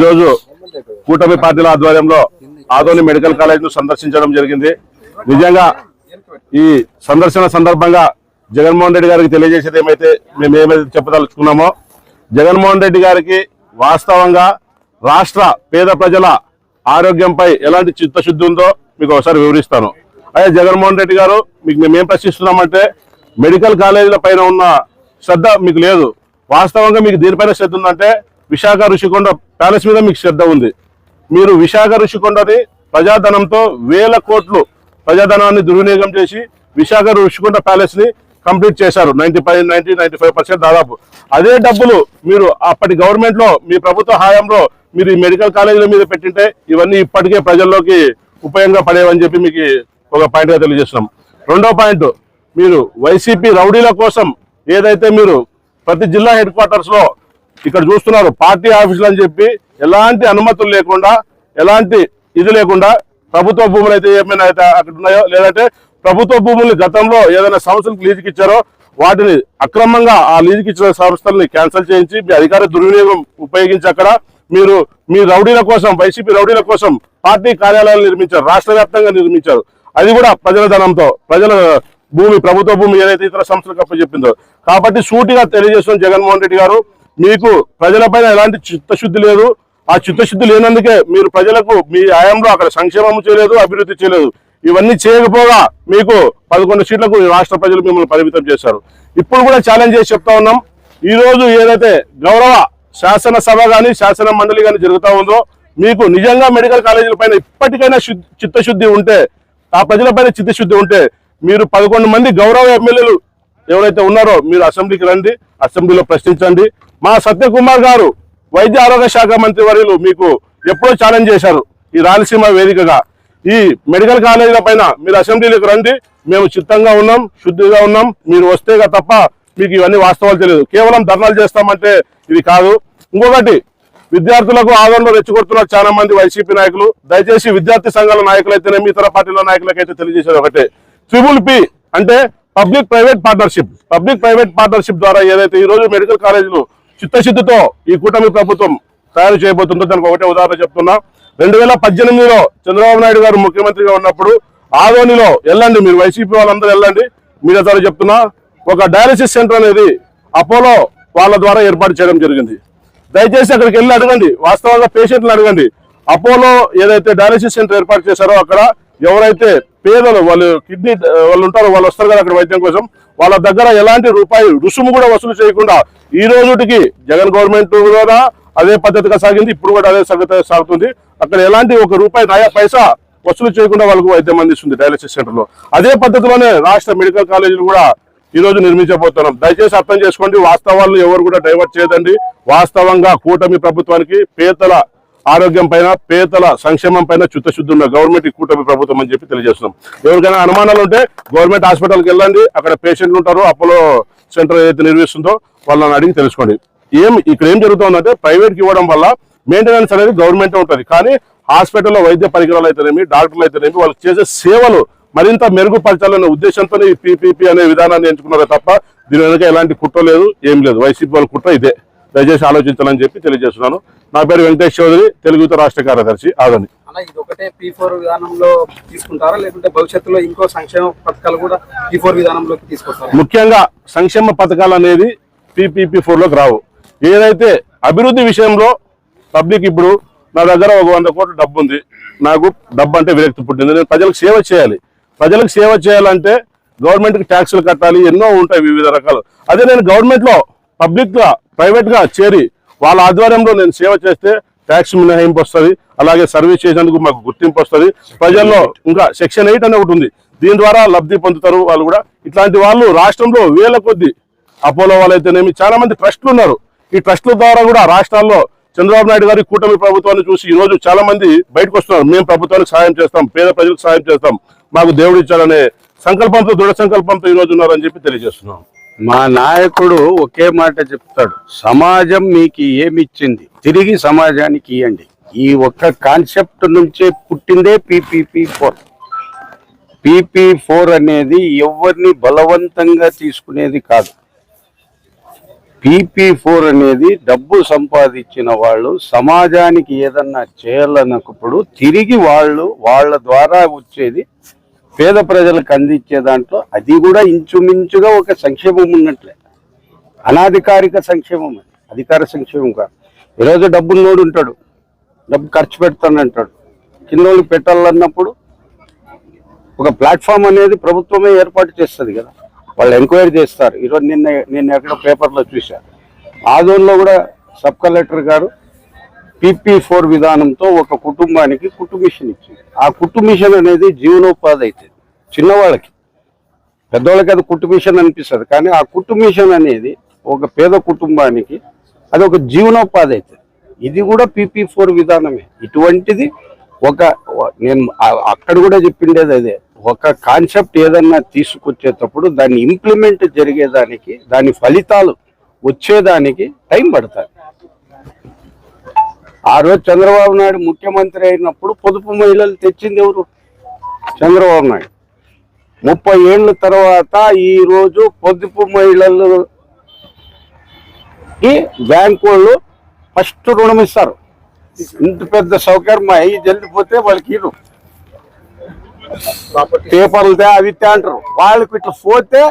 ఈరోజు కూటమి పార్టీల ఆధ్వర్యంలో ఆదోని మెడికల్ కాలేజ్ ను సందర్శించడం జరిగింది. నిజంగా ఈ సందర్శన సందర్భంగా జగన్మోహన్ రెడ్డి గారికి తెలియజేసేది మేము ఏమైతే చెప్పదలుచుకున్నామో, జగన్మోహన్ రెడ్డి గారికి వాస్తవంగా రాష్ట్ర పేద ప్రజల ఆరోగ్యంపై ఎలాంటి చిత్తశుద్ధి ఉందో మీకు ఒకసారి వివరిస్తాను. అదే జగన్మోహన్ రెడ్డి గారు మీకు మేమేం ప్రశ్నిస్తున్నామంటే, మెడికల్ కాలేజీల పైన ఉన్న శ్రద్ధ మీకు లేదు. వాస్తవంగా మీకు దీనిపైన శ్రద్ధ ఉందంటే విశాఖ ఋషికొండ ప్యాలెస్ మీద మీకు శ్రద్ధ ఉంది. మీరు విశాఖ ఋషికొండని ప్రజాధనంతో వేల కోట్లు ప్రజాధనాన్ని దుర్వినియోగం చేసి విశాఖ ఋషికొండ ప్యాలెస్ ని కంప్లీట్ చేశారు. 95% దాదాపు. అదే డబ్బులు మీరు అప్పటి గవర్నమెంట్ లో మీ ప్రభుత్వ హయాంలో మీరు ఈ మెడికల్ కాలేజీల మీద పెట్టింటే ఇవన్నీ ఇప్పటికే ప్రజల్లోకి ఉపయోగంగా పడేవని చెప్పి మీకు ఒక పాయింట్ గా తెలియజేస్తున్నాం. రెండో పాయింట్, మీరు వైసీపీ రౌడీల కోసం ఏదైతే మీరు ప్రతి జిల్లా హెడ్ క్వార్టర్స్ లో ఇక్కడ చూస్తున్నారు, పార్టీ ఆఫీసులు అని చెప్పి ఎలాంటి అనుమతులు లేకుండా ఎలాంటి ఇది లేకుండా ప్రభుత్వ భూములు అయితే ఏమైనా అయితే అక్కడ ఉన్నాయో, లేదంటే ప్రభుత్వ భూముల్ని గతంలో ఏదైనా సంస్థలకు లీజుకి ఇచ్చారో వాటిని అక్రమంగా ఆ లీజుకి ఇచ్చిన సంస్థల్ని క్యాన్సిల్ చేయించి మీ అధికార దుర్వినియోగం ఉపయోగించి అక్కడ మీరు మీ రౌడీల కోసం, వైసీపీ రౌడీల కోసం పార్టీ కార్యాలయాలు నిర్మించారు, రాష్ట్ర వ్యాప్తంగా నిర్మించారు. అది కూడా ప్రజల ధనంతో, ప్రజల భూమి, ప్రభుత్వ భూమి ఏదైతే ఇతర సంస్థలకు అప్పచెప్పిందో. కాబట్టి సూటిగా తెలియజేస్తున్న జగన్మోహన్ రెడ్డి గారు, మీకు ప్రజలపైన ఎలాంటి చిత్తశుద్ధి లేదు. ఆ చిత్తశుద్ధి లేనందుకే మీరు ప్రజలకు మీ హయాంలో అక్కడ సంక్షేమం చేయలేదు, అభివృద్ధి చేయలేదు. ఇవన్నీ చేయకపోగా మీకు 11 సీట్లకు రాష్ట్ర ప్రజలు మిమ్మల్ని పరిమితం చేశారు. ఇప్పుడు కూడా ఛాలెంజ్ చేసి చెప్తా ఉన్నాం, ఈ రోజు ఏదైతే గౌరవ శాసనసభ కానీ శాసన మండలి కానీ జరుగుతూ ఉందో, మీకు నిజంగా మెడికల్ కాలేజీల పైన ఇప్పటికైనా చిత్తశుద్ధి ఉంటే, ఆ ప్రజలపైన చిత్తశుద్ధి ఉంటే మీరు 11 మంది గౌరవ ఎమ్మెల్యేలు ఎవరైతే ఉన్నారో మీరు అసెంబ్లీకి రండి, అసెంబ్లీలో ప్రశ్నించండి. మా సత్యకుమార్ గారు వైద్య ఆరోగ్య శాఖ మంత్రి వర్యులు మీకు ఎప్పుడో ఛాలెంజ్ చేశారు ఈ రాయలసీమ వేదికగా, ఈ మెడికల్ కాలేజీల పైన మీరు అసెంబ్లీలకు రండి, మేము చిత్తంగా ఉన్నాం, శుద్ధిగా ఉన్నాం, మీరు వస్తేగా తప్ప మీకు ఇవన్నీ వాస్తవాలు తెలియదు. కేవలం ధర్నాలు చేస్తామంటే ఇది కాదు. ఇంకొకటి, విద్యార్థులకు ఆదరణలో రెచ్చగొడుతున్నారు చాలా మంది వైసీపీ నాయకులు. దయచేసి విద్యార్థి సంఘాల నాయకులైతేనేమి ఇతర పార్టీల నాయకులకైతే తెలియజేసేది ఒకటే, TPP అంటే పబ్లిక్ ప్రైవేట్ పార్ట్నర్షిప్ ద్వారా ఏదైతే ఈ రోజు మెడికల్ కాలేజీలు చిత్తశుద్ధితో ఈ కూటమి ప్రభుత్వం తయారు చేయబోతుందో దానికి ఒకటే ఉదాహరణ చెప్తున్నా. 2018లో చంద్రబాబు నాయుడు గారు ముఖ్యమంత్రిగా ఉన్నప్పుడు ఆదోనిలో వెళ్ళండి, మీరు వైసీపీ వాళ్ళందరూ వెళ్ళండి, మీడియా ద్వారా చెప్తున్నా, ఒక డయాలసిస్ సెంటర్ అనేది అపోలో వాళ్ళ ద్వారా ఏర్పాటు చేయడం జరిగింది. దయచేసి అక్కడికి వెళ్ళి అడగండి, వాస్తవంగా పేషెంట్లను అడగండి. అపోలో ఏదైతే డయాలసిస్ సెంటర్ ఏర్పాటు చేశారో అక్కడ ఎవరైతే పేదలు వాళ్ళు కిడ్నీ వాళ్ళు ఉంటారో వాళ్ళు వస్తారు కదా అక్కడ వైద్యం కోసం, వాళ్ళ దగ్గర ఎలాంటి రూపాయి రుసుము కూడా వసూలు చేయకుండా ఈ రోజుకి జగన్ గవర్నమెంట్ కూడా అదే పద్ధతిగా సాగింది, ఇప్పుడు కూడా అదే సాగుతుంది. అక్కడ ఎలాంటి ఒక రూపాయి నయా పైసా వసూలు చేయకుండా వాళ్ళకు వైద్యం అందిస్తుంది డయాలసిస్ సెంటర్ లో. అదే పద్ధతిలోనే రాష్ట్ర మెడికల్ కాలేజీలు కూడా ఈ రోజు నిర్మించబోతున్నాం. దయచేసి అర్థం చేసుకోండి, వాస్తవాలను ఎవరు కూడా డైవర్ట్ చేయదండి. వాస్తవంగా కూటమి ప్రభుత్వానికి పేదల ఆరోగ్యం పైన, పేదల సంక్షేమం పైన చిత్తశుద్ధి ఉన్న గవర్నమెంట్ ఈ కూటమి ప్రభుత్వం అని చెప్పి తెలియజేస్తున్నాం. ఎవరికైనా అనుమానాలు ఉంటే గవర్నమెంట్ హాస్పిటల్కి వెళ్ళండి, అక్కడ పేషెంట్లు ఉంటారు, అపోలో సెంటర్ ఏదైతే నిర్వహిస్తుందో వాళ్ళని అడిగి తెలుసుకోండి. ఇక్కడ ఏం జరుగుతుందంటే, ప్రైవేట్కి ఇవ్వడం వల్ల మెయింటెనెన్స్ అనేది గవర్నమెంట్ ఉంటుంది, కానీ హాస్పిటల్లో వైద్య పరికరాలు అయితేనేమి, డాక్టర్లు అయితేనేమి వాళ్ళకి చేసే సేవలు మరింత మెరుగుపరచాలనే ఉద్దేశంతో ఈ PPP అనే విధానాన్ని ఎంచుకున్నారే తప్ప దీని వెనుక ఎలాంటి కుట్ర లేదు, ఏం లేదు. వైసీపీ వాళ్ళ కుట్ర ఇదే. దయచేసి ఆలోచించాలని చెప్పి తెలియజేస్తున్నాను. నా పేరు వెంకటేష్ చౌదరి, తెలుగుతో రాష్ట్ర కార్యదర్శి, ఆదోని. ఇది ఒకటే P4 విధానంలో తీసుకుంటారా, లేకుంటే భవిష్యత్తులో ఇంకో సంక్షేమ పథకాలు కూడా P4 విధానంలోకి తీసుకొస్తారా? ముఖ్యంగా సంక్షేమ పథకాలు అనేది PPP4 లోకి రావు. ఏదైతే అభివృద్ధి విషయంలో పబ్లిక్, ఇప్పుడు నా దగ్గర ఒక 100 కోట్ల డబ్బు ఉంది, నాకు డబ్బు అంటే విరక్తి పుట్టింది, నేను ప్రజలకు సేవ చేయాలి. ప్రజలకు సేవ చేయాలంటే గవర్నమెంట్కి ట్యాక్సులు కట్టాలి, ఎన్నో ఉంటాయి వివిధ రకాలు. అదే నేను గవర్నమెంట్లో పబ్లిక్గా ప్రైవేట్గా చేరి వాళ్ళ ఆధ్వర్యంలో నేను సేవ చేస్తే ట్యాక్స్ మినహాయింపు వస్తుంది, అలాగే సర్వీస్ చేసేందుకు మాకు గుర్తింపు వస్తుంది. ప్రజల్లో ఇంకా Section 8 అనే ఒకటి ఉంది, దీని ద్వారా లబ్ధి పొందుతారు వాళ్ళు కూడా. ఇట్లాంటి వాళ్ళు రాష్ట్రంలో వేల కొద్ది, అపోలో వాళ్ళైతేనేమి చాలా మంది ట్రస్టులు ఉన్నారు. ఈ ట్రస్టుల ద్వారా కూడా రాష్ట్రాల్లో చంద్రబాబు నాయుడు గారి కూటమి ప్రభుత్వాన్ని చూసి ఈ రోజు చాలా మంది బయటకు వస్తున్నారు. మేము ప్రభుత్వానికి సాయం చేస్తాం, పేద ప్రజలకు సాయం చేస్తాం, మాకు దేవుడు ఇచ్చారనే సంకల్పంతో, దృఢ సంకల్పంతో ఈ రోజు ఉన్నారని చెప్పి తెలియజేస్తున్నాం. మా నాయకుడు ఒకే మాట చెప్తాడు, సమాజం మీకు ఏమిచ్చింది తిరిగి సమాజానికి ఇవ్వండి. ఈ ఒక్క కాన్సెప్ట్ నుంచే పుట్టిందే PPP4. PP4 అనేది ఎవరిని బలవంతంగా తీసుకునేది కాదు. PP4 అనేది డబ్బు సంపాదించిన వాళ్ళు సమాజానికి ఏదన్నా చేయాలన్నప్పుడు తిరిగి వాళ్ళ ద్వారా వచ్చేది పేద ప్రజలకు అందించే దాంట్లో అది కూడా ఇంచుమించుగా ఒక సంక్షేమం ఉన్నట్లే. అనాధికారిక సంక్షేమం, అది అధికార సంక్షేమం కాదు. ఈరోజు డబ్బున్నోడు ఉంటాడు, డబ్బు ఖర్చు పెడతానంటాడు, కిందోళ్ళకి పెట్టాలన్నప్పుడు ఒక ప్లాట్ఫామ్ అనేది ప్రభుత్వమే ఏర్పాటు చేస్తుంది కదా, వాళ్ళు ఎంక్వైరీ చేస్తారు. ఈరోజు నిన్న ఎక్కడ పేపర్లో చూసా, ఆదోన్లో కూడా సబ్ కలెక్టర్ గారు PP4 విధానంతో ఒక కుటుంబానికి కుటుంబిషన్ ఇచ్చింది. ఆ కుటుంబిషన్ అనేది జీవనోపాధి అవుతుంది చిన్నవాళ్ళకి. పెద్దవాళ్ళకి అది కుటుంబిషన్ అనిపిస్తుంది, కానీ ఆ కుటుంబిషన్ అనేది ఒక పేద కుటుంబానికి అది ఒక జీవనోపాధి అవుతుంది. ఇది కూడా PP4 విధానమే. ఇటువంటిది నేను అక్కడ కూడా చెప్పిండేది అదే, ఒక కాన్సెప్ట్ ఏదన్నా తీసుకొచ్చేటప్పుడు దాన్ని ఇంప్లిమెంట్ జరిగేదానికి, దాని ఫలితాలు వచ్చేదానికి టైం పడుతుంది. ఆ రోజు చంద్రబాబు నాయుడు ముఖ్యమంత్రి అయినప్పుడు పొదుపు మహిళలు తెచ్చింది ఎవరు? చంద్రబాబు నాయుడు. 30 ఏళ్ళ తర్వాత ఈ రోజు పొదుపు మహిళలు బ్యాంకు వాళ్ళు ఫస్ట్ రుణం ఇస్తారు. ఇంత పెద్ద సౌకర్యం అయ్యి జల్లిపోతే వాళ్ళకి ఇరు పేపర్లు అవి అంటారు. వాళ్ళకి ఇట్లా పోతే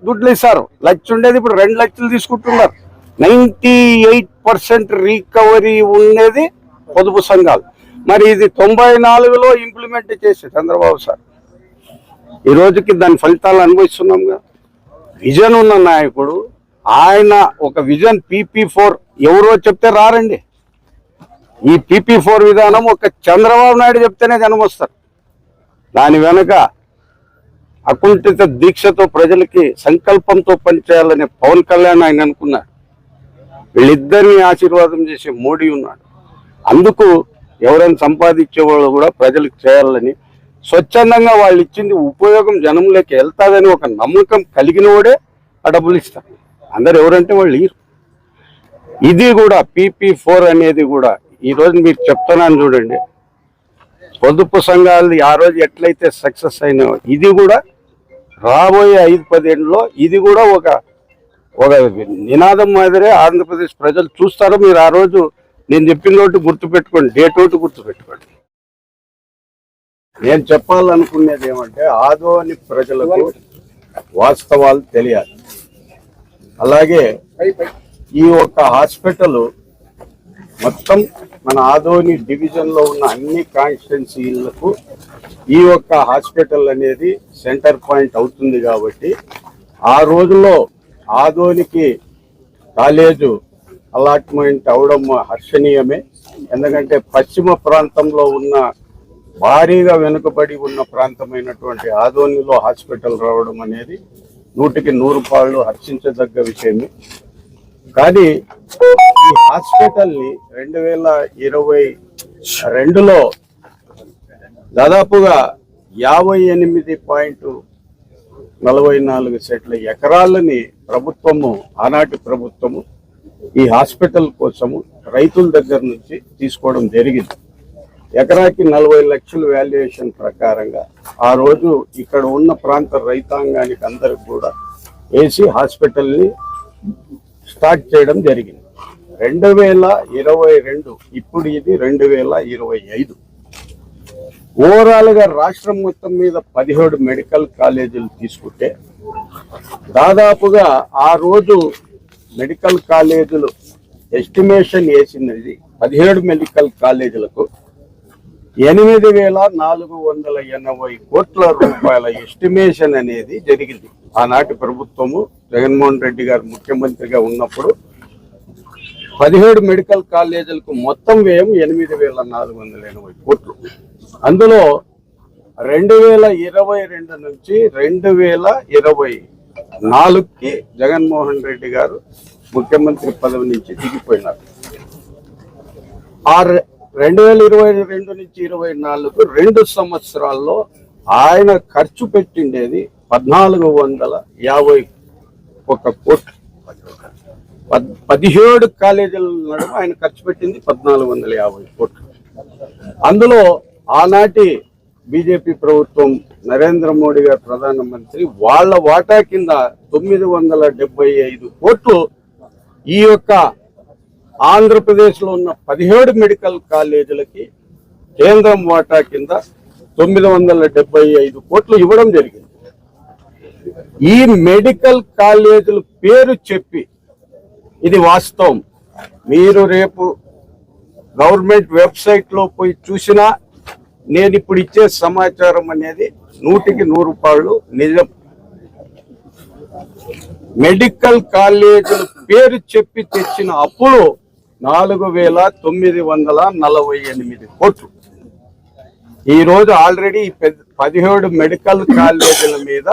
దుడ్లు ఇస్తారు. లక్ష ఉండేది ఇప్పుడు 2 లక్షలు తీసుకుంటున్నారు. 98% రికవరీ ఉండేది పొదుపు సంఘాలు. మరి ఇది 94లో ఇంప్లిమెంట్ చేసి చంద్రబాబు సార్ ఈ రోజుకి దాని ఫలితాలు అనుభవిస్తున్నాం కదా. విజన్ ఉన్న నాయకుడు ఆయన ఒక విజన్ PP4 ఎవరో చెప్తే రారండి. ఈ PP4 విధానం ఒక చంద్రబాబు నాయుడు చెప్తేనే జనం వస్తారు. దాని వెనక అకుంఠిత దీక్షతో ప్రజలకి సంకల్పంతో పనిచేయాలనే పవన్ కళ్యాణ్ ఆయన అనుకున్నారు. వీళ్ళిద్దరిని ఆశీర్వాదం చేసే మోడీ ఉన్నాడు. అందుకు ఎవరైనా సంపాదించే వాళ్ళు కూడా ప్రజలకు చేయాలని స్వచ్ఛందంగా వాళ్ళు ఇచ్చింది ఉపయోగం జనంలోకి వెళ్తాదని ఒక నమ్మకం కలిగిన వాడే ఆ డబ్బులు ఇస్తారు. అందరు ఎవరంటే వాళ్ళు ఇరు. ఇది కూడా PP4 అనేది కూడా ఈరోజు మీకు చెప్తున్నాను చూడండి, పొదుపు సంఘాలు ఆ రోజు ఎట్లయితే సక్సెస్ అయినాయో ఇది కూడా రాబోయే 5-10 ఏళ్ళలో ఇది కూడా ఒక నినాదం మాదిరే ఆంధ్రప్రదేశ్ ప్రజలు చూస్తారు. మీరు ఆ రోజు నేను చెప్పిన ఒకటి గుర్తుపెట్టుకోండి, డేట్ ఒకటి గుర్తుపెట్టుకోండి. నేను చెప్పాలనుకునేది ఏమంటే ఆదోని ప్రజలకు వాస్తవాలు తెలియాలి. అలాగే ఈ ఒక్క హాస్పిటల్ మొత్తం మన ఆదోని డివిజన్లో ఉన్న అన్ని కాన్స్టిట్యున్సీలకు ఈ ఒక్క హాస్పిటల్ అనేది సెంటర్ పాయింట్ అవుతుంది. కాబట్టి ఆ రోజుల్లో ఆదోనికి కాలేజు అలాట్మెంట్ అవడం హర్షణీయమే. ఎందుకంటే పశ్చిమ ప్రాంతంలో ఉన్న భారీగా వెనుకబడి ఉన్న ప్రాంతమైనటువంటి ఆదోనిలో హాస్పిటల్ రావడం అనేది 100కి 100 పాళ్ళు హర్షించదగ్గ విషయమే. కానీ ఈ హాస్పిటల్ని 2022లో దాదాపుగా 58.44 ఎకరాలని ఆనాటి ప్రభుత్వము ఈ హాస్పిటల్ కోసము రైతుల దగ్గర నుంచి తీసుకోవడం జరిగింది. ఎకరాకి 40 లక్షల వాల్యుయేషన్ ప్రకారంగా ఆ రోజు ఇక్కడ ఉన్న ప్రాంత రైతాంగానికి అందరికి కూడా వేసి హాస్పిటల్ని స్టార్ట్ చేయడం జరిగింది. 2022 ఇప్పుడు ఇది 2025. ఓవరాల్గా రాష్ట్రం మొత్తం మీద 17 మెడికల్ కాలేజీలు తీసుకుంటే దాదాపుగా ఆ రోజు మెడికల్ కాలేజీలు ఎస్టిమేషన్ వేసినది 17 మెడికల్ కాలేజీలకు 8,480 కోట్ల రూపాయల ఎస్టిమేషన్ అనేది జరిగింది. ఆనాటి ప్రభుత్వము జగన్మోహన్ రెడ్డి గారు ముఖ్యమంత్రిగా ఉన్నప్పుడు 17 మెడికల్ కాలేజీలకు మొత్తం వ్యయం 8,480 కోట్లు. అందులో 2022 నుంచి 2024కి జగన్మోహన్ రెడ్డి గారు ముఖ్యమంత్రి పదవి నుంచి దిగిపోయినారు. 2022 నుంచి 2024 2 సంవత్సరాల్లో ఆయన ఖర్చు పెట్టిండేది 1,451 కోట్లు. 17 కాలేజీల నడుమ ఆయన ఖర్చు పెట్టింది 1,450 కోట్లు. అందులో ఆనాటి బీజేపీ ప్రభుత్వం నరేంద్ర మోడీ గారు ప్రధానమంత్రి వాళ్ళ వాటా కింద 975 కోట్లు ఈ యొక్క ఆంధ్రప్రదేశ్లో ఉన్న 17 మెడికల్ కాలేజీలకి కేంద్రం వాటా కింద 975 కోట్లు ఇవ్వడం జరిగింది. ఈ మెడికల్ కాలేజీల పేరు చెప్పి, ఇది వాస్తవం, మీరు రేపు గవర్నమెంట్ వెబ్సైట్లో పోయి చూసినా నేను ఇప్పుడు ఇచ్చే సమాచారం అనేది 100% నిజం. మెడికల్ కాలేజీల పేరు చెప్పి తెచ్చిన అప్పులు 4,948 కోట్లు. ఈ రోజు ఆల్రెడీ 17 మెడికల్ కాలేజీల మీద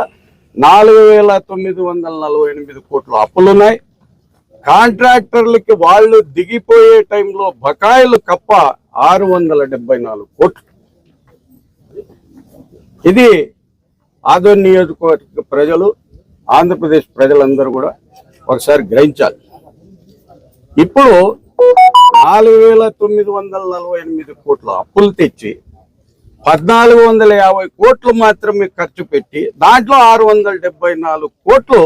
4,948 కోట్లు అప్పులున్నాయి. కాంట్రాక్టర్లకి వాళ్ళు దిగిపోయే టైంలో బకాయిలు కప్ప 674 కోట్లు. ఇది ఆదోని నియోజకవర్గ ప్రజలు, ఆంధ్రప్రదేశ్ ప్రజలందరూ కూడా ఒకసారి గ్రహించాలి. ఇప్పుడు 4,948 కోట్ల అప్పులు తెచ్చి 1,450 కోట్లు మాత్రమే ఖర్చు పెట్టి దాంట్లో 674 కోట్లు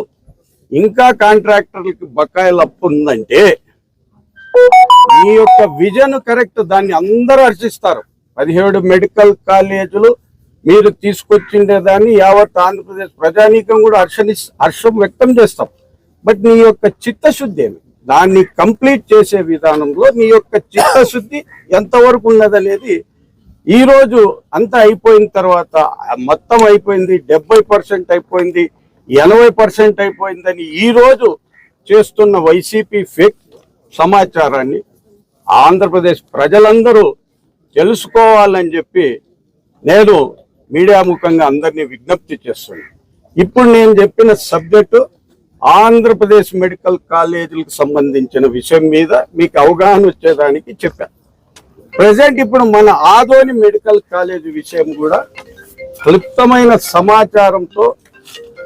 ఇంకా కాంట్రాక్టర్లకి బకాయిలు అప్పు ఉందంటే మీ యొక్క విజన్ కరెక్ట్, దాన్ని అందరూ హర్షిస్తారు. 17 మెడికల్ కాలేజీలు మీరు తీసుకొచ్చిండే దాన్ని యావత్ ఆంధ్రప్రదేశ్ ప్రజానీకం కూడా హర్షం వ్యక్తం చేస్తాం. బట్ నీ యొక్క చిత్తశుద్ధి ఏమి, దాన్ని కంప్లీట్ చేసే విధానంలో నీ యొక్క చిత్తశుద్ధి ఎంతవరకు ఉన్నదనేది ఈ రోజు అంతా అయిపోయిన తర్వాత మొత్తం అయిపోయింది, 70% అయిపోయింది, 80% అయిపోయిందని ఈ రోజు చేస్తున్న వైసీపీ ఫేక్ సమాచారాన్ని ఆంధ్రప్రదేశ్ ప్రజలందరూ తెలుసుకోవాలని చెప్పి నేను మీడియా ముఖంగా అందరినీ విజ్ఞప్తి చేస్తున్నాను. ఇప్పుడు నేను చెప్పిన సబ్జెక్టు ఆంధ్రప్రదేశ్ మెడికల్ కాలేజీలకు సంబంధించిన విషయం మీద మీకు అవగాహన వచ్చేదానికి చెప్పాను. ప్రజెంట్ ఇప్పుడు మన ఆదోని మెడికల్ కాలేజీ విషయం కూడా క్లుప్తమైన సమాచారంతో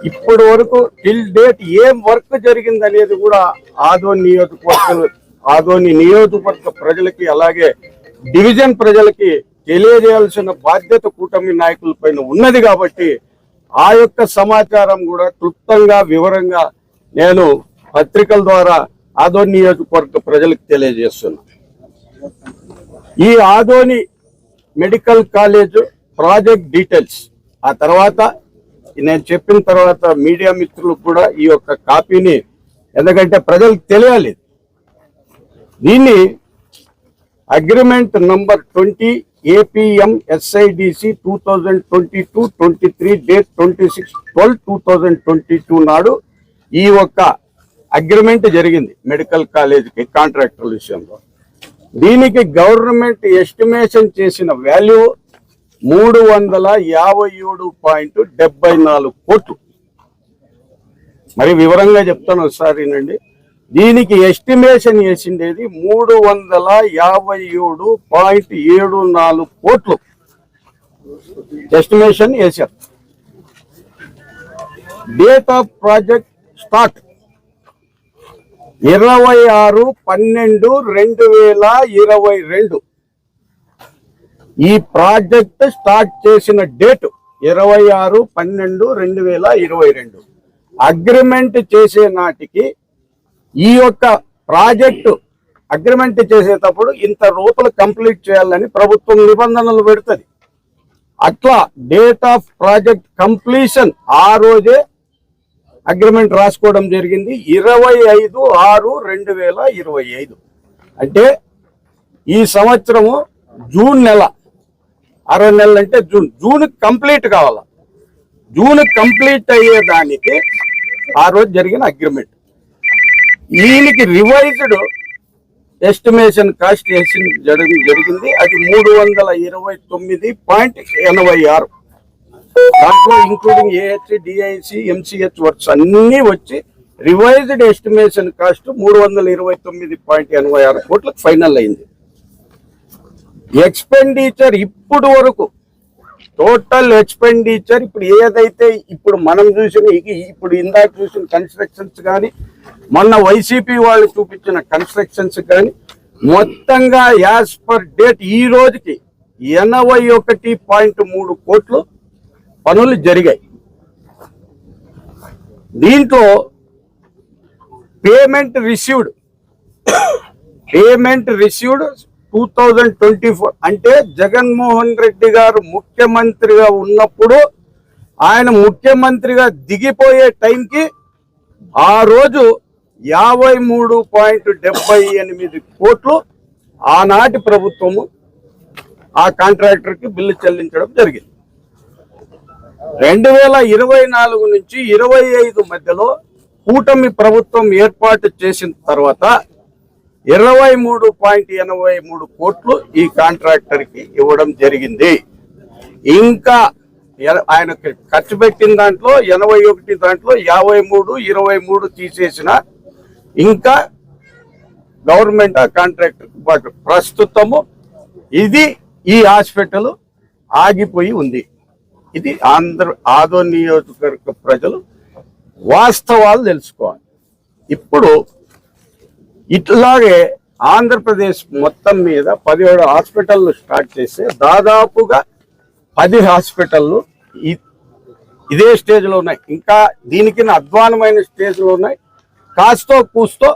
ఇప్పటి వరకు టిల్ డేట్ ఏం వర్క్ జరిగింది అనేది కూడా ఆదోని నియోజకవర్గ ప్రజలకి అలాగే డివిజన్ ప్రజలకి తెలియజేయాల్సిన బాధ్యత కూటమి నాయకుల పైన ఉన్నది. కాబట్టి ఆ యొక్క సమాచారం కూడా క్లుప్తంగా వివరంగా నేను పత్రికల ద్వారా ఆదోని నియోజకవర్గ ప్రజలకు తెలియజేస్తున్నా. ఈ Adoni medical college project details ఆ తర్వాత నేను చెప్పిన తర్వాత మీడియా మిత్రులకు కూడా ఈ యొక్క కాపీని, ఎందుకంటే ప్రజలకు తెలియాలి, దీన్ని agreement number 20 APM SIDC 2022-23 date 26/12/2022 నాడు ఈ యొక్క అగ్రిమెంట్ జరిగింది మెడికల్ కాలేజీకి కాంట్రాక్టర్ విషయంలో. దీనికి గవర్నమెంట్ ఎస్టిమేషన్ చేసిన వాల్యూ 357.74 కోట్లు. మరి వివరంగా చెప్తాను ఒకసారి వినండి. దీనికి ఎస్టిమేషన్ చేసిండేది 357.74 కోట్లు ఎస్టిమేషన్ వేశారు. Date of project start 26/12/2022. ఈ ప్రాజెక్ట్ స్టార్ట్ చేసిన డేట్ 26/12/2022. అగ్రిమెంట్ చేసే నాటికి ఈ యొక్క ప్రాజెక్టు అగ్రిమెంట్ చేసేటప్పుడు ఇంత రూపాయలు కంప్లీట్ చేయాలని ప్రభుత్వం నిబంధనలు పెడుతుంది. అట్లా డేట్ ఆఫ్ ప్రాజెక్ట్ కంప్లీషన్ ఆ రోజే అగ్రిమెంట్ రాసుకోవడం జరిగింది 25/6/2025. అంటే ఈ సంవత్సరము జూన్ నెల, 6 నెలలు అంటే జూన్ కంప్లీట్ కావాల. జూన్ కంప్లీట్ అయ్యేదానికి ఆ రోజు జరిగిన అగ్రిమెంట్. దీనికి రివైజ్డ్ ఎస్టిమేషన్ కాస్ట్ జరిగింది, అది 329.86. దాంట్లో including AHC, DIC, MCH works అన్ని వచ్చి రివైజ్డ్ ఎస్టిమేషన్ కాస్ట్ 329.86 కోట్లకు ఫైనల్ అయింది. ఎక్స్పెండిచర్ ఇప్పుడు వరకు టోటల్ ఎక్స్పెండిచర్ ఇప్పుడు ఏదైతే ఇప్పుడు మనం చూసిన ఇప్పుడు ఇందాక చూసిన కన్స్ట్రక్షన్స్ కానీ మొన్న వైసీపీ వాళ్ళు చూపించిన కన్స్ట్రక్షన్స్ కానీ మొత్తంగా యాజ్ పర్ డేట్ ఈ రోజుకి 81.3 కోట్లు పనులు జరిగాయి. దీంట్లో పేమెంట్ రిసీవ్డ్ పేమెంట్ రిసీవ్డ్ 2024 అంటే జగన్మోహన్ రెడ్డి గారు ముఖ్యమంత్రిగా ఉన్నప్పుడు ఆయన ముఖ్యమంత్రిగా దిగిపోయే టైంకి ఆ రోజు 53.78 కోట్లు ఆనాటి ప్రభుత్వము ఆ కాంట్రాక్టర్కి బిల్లు చెల్లించడం జరిగింది. 2024 నుంచి 25 మధ్యలో కూటమి ప్రభుత్వం ఏర్పాటు చేసిన తర్వాత 23.83 కోట్లు ఈ కాంట్రాక్టర్కి ఇవ్వడం జరిగింది. ఇంకా ఆయన ఖర్చు పెట్టిన దాంట్లో 81 దాంట్లో 53 తీసేసిన ఇంకా గవర్నమెంట్ ఆ కాంట్రాక్టర్ పాటు ప్రస్తుతము ఇది ఈ హాస్పిటల్ ఆగిపోయి ఉంది. ఇది ఆదోని నియోజకవర్గ ప్రజలు వాస్తవాలు తెలుసుకోవాలి. ఇప్పుడు ఇట్లాగే ఆంధ్రప్రదేశ్ మొత్తం మీద 17 హాస్పిటళ్ళు స్టార్ట్ చేస్తే దాదాపుగా 10 హాస్పిటళ్ళు ఇదే స్టేజ్లో ఉన్నాయి. ఇంకా దీనికి అధ్వానమైన స్టేజ్లో ఉన్నాయి. కాస్తో కూస్తో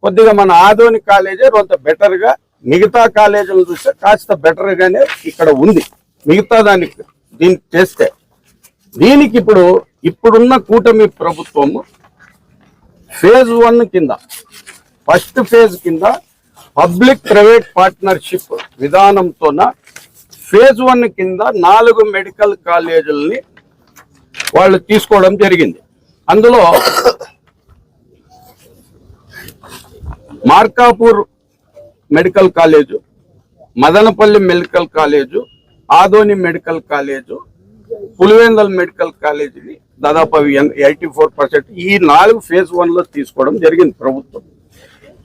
కొద్దిగా మన ఆదోని కాలేజీ కొంత బెటర్గా, మిగతా కాలేజీలు చూస్తే కాస్త బెటర్గానే ఇక్కడ ఉంది. మిగతా దీనికి చేస్తే దీనికి ఇప్పుడున్న కూటమి ప్రభుత్వము ఫేజ్ 1 కింద ఫస్ట్ ఫేజ్ కింద పబ్లిక్ ప్రైవేట్ పార్ట్నర్షిప్ విధానంతోన ఫేజ్ 1 కింద 4 మెడికల్ కాలేజీలని వాళ్ళు తీసుకోవడం జరిగింది. అందులో Markapur medical college, Madanapalle medical college, Adoni medical college, Pulivendula medical కాలేజీని దాదాపు 84% ఈ 4 ఫేజ్ 1లో తీసుకోవడం జరిగింది ప్రభుత్వం.